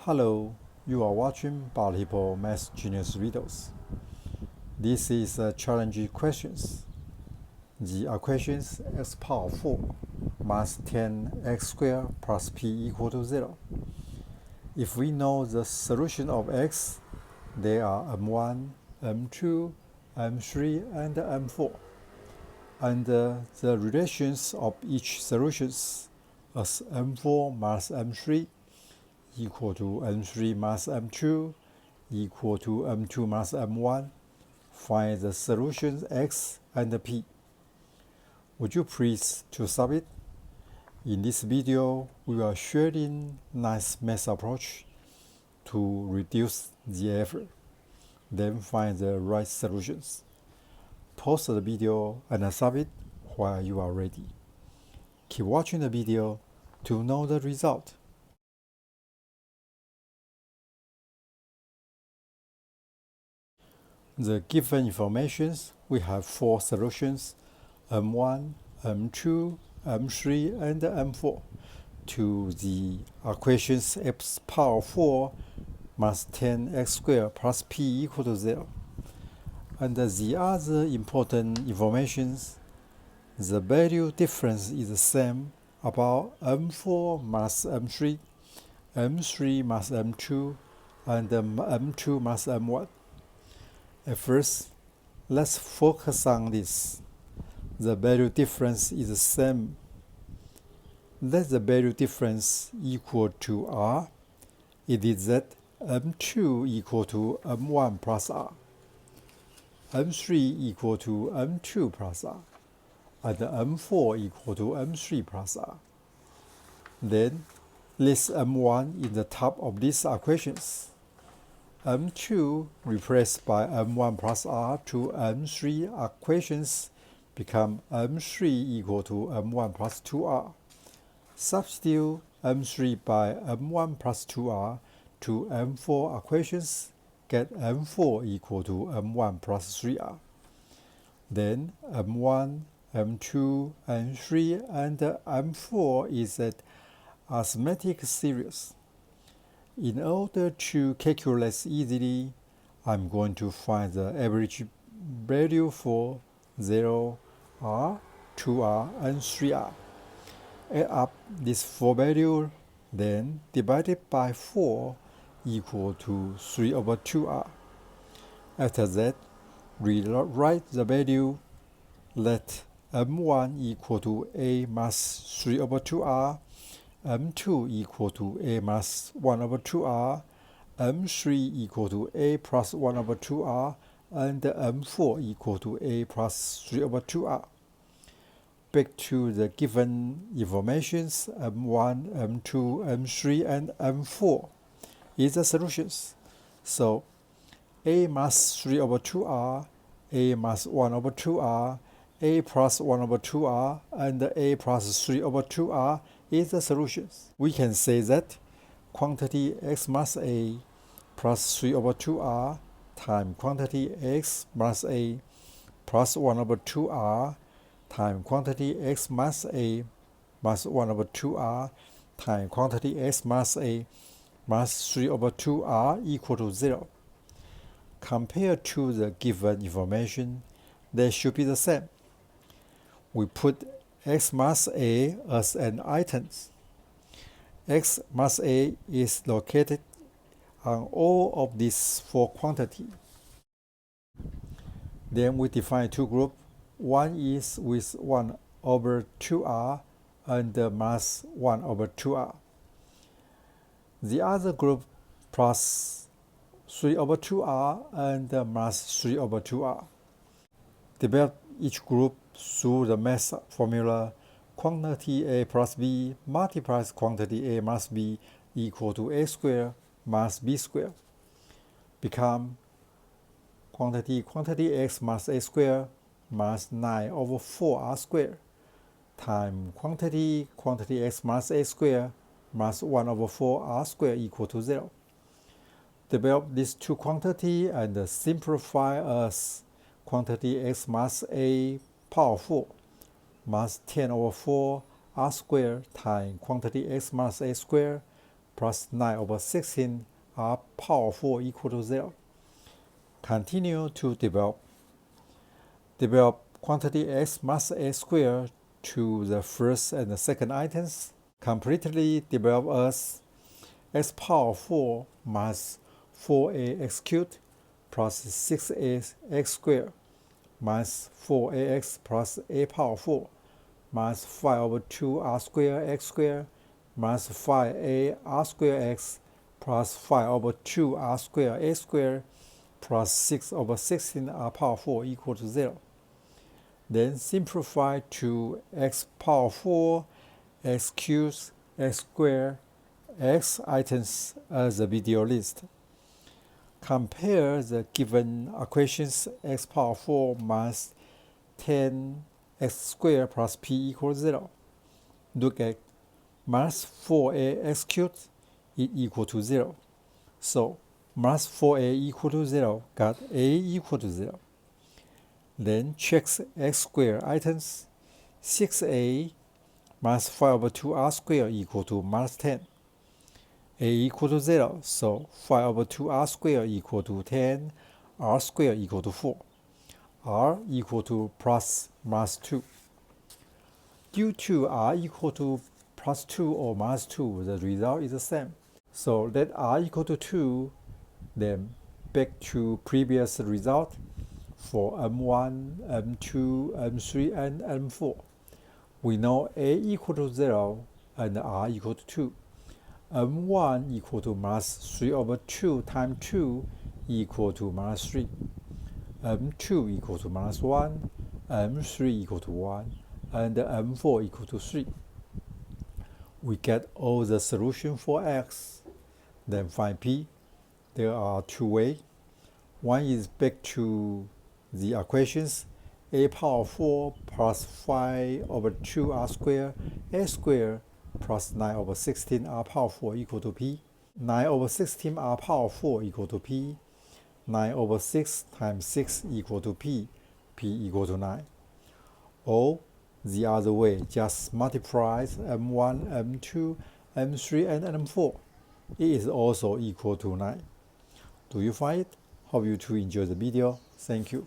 Hello, you are watching Balahippo Math Genius Riddles. This is challenging questions. The equations x power 4 minus 10x squared plus p equal to 0. If we know the solution of x, they are m1, m2, m3, and m4. And the relations of each solutions as m4 minus m3 equal to m3 minus m2 equal to m2 minus m1. Find the solutions x and p. Would you please to solve it? In this video, we are sharing nice math approach to reduce the effort, then find the right solutions. Pause the video and solve it while you are ready. Keep watching the video to know the result. The given informations, we have 4 solutions, m1, m2, m3, and m4, to the equations x power 4 minus 10x squared plus p equal to 0. And the other important informations, the value difference is the same about m4 minus m3, m3 minus m2, and m2 minus m1. At first, let's focus on this. The value difference is the same. Let the value difference equal to r. It is that m2 equal to m1 plus r, m3 equal to m2 plus r, and m4 equal to m3 plus r. Then, list m1 in the top of these equations. m2 replaced by m1 plus r to m3 equations become m3 equal to m1 plus 2r. Substitute m3 by m1 plus 2r to m4 equations, get m4 equal to m1 plus 3r. Then m1, m2, m3, and m4 is an arithmetic series. In order to calculate easily, I'm going to find the average value for 0, r, 2r, and 3r. Add up these 4 values, then divide it by 4 equal to 3 over 2r. After that, rewrite the value. Let m1 equal to a minus 3 over 2r, m2 equal to a minus 1 over 2r, m3 equal to a plus 1 over 2r, and m4 equal to a plus 3 over 2r. Back to the given informations, m1, m2, m3, and m4 is the solutions. So a minus 3 over 2r, a minus 1 over 2r, a plus 1 over 2r, and a plus 3 over 2r is the solutions. We can say that quantity x minus a plus 3 over 2r times quantity x minus a plus 1 over 2r times quantity x minus a minus 1 over 2r times quantity x minus a minus 3 over 2r equal to 0. Compared to the given information, they should be the same. We put x minus a as an item. X minus a is located on all of these 4 quantities. Then we define 2 groups. One is with 1 over 2r and minus 1 over 2r. The other group plus 3 over 2r and minus 3 over 2r. Develop each group through the math formula. Quantity a plus b multiplies quantity a minus b equal to a squared minus b squared. Become quantity x minus a squared minus 9 over 4r squared times quantity x minus a squared minus 1 over 4r squared equal to 0. Develop these 2 quantities and simplify as quantity x minus a power 4 minus 10 over 4 r squared times quantity x minus a squared plus 9 over 16 r power 4 equal to 0. Continue to develop quantity x minus a squared to the first and the second items. Completely develop as x power 4 minus 4ax cubed plus 6ax squared minus 4ax plus a power 4 minus 5 over 2 r squared x squared minus 5a r squared x plus 5 over 2 r squared a squared plus 6 over 16 r power 4 equal to 0. Then simplify to x power 4, x cubed, x squared, x items as a video list. Compare the given equations x power 4 minus 10x squared plus p equals 0. Look at minus 4ax cubed is equal to 0. So minus 4a equal to 0 got a equal to 0. Then check x squared items. 6a minus 5 over 2r squared equal to minus 10. A equal to 0, so 5 over 2r squared equal to 10, r squared equal to 4. R equal to plus minus 2. Due to r equal to plus 2 or minus 2, the result is the same. So let r equal to 2, then back to previous result for m1, m2, m3, and m4. We know a equal to 0 and r equal to 2. m1 equal to minus 3 over 2 times 2 equal to minus 3. m2 equal to minus 1, m3 equal to 1, and m4 equal to 3. We get all the solution for x. Then find p. There are two ways. One is back to the equations a power 4 plus 5 over 2r squared a squared plus 9 over 16 r power 4 equal to p. 9 over 16 r power 4 equal to p. 9 over 6 times 6 equal to p. P equal to 9. Or the other way, just multiply m1, m2, m3, and m4. It is also equal to 9. Do you find it? Hope you to enjoy the video. Thank you.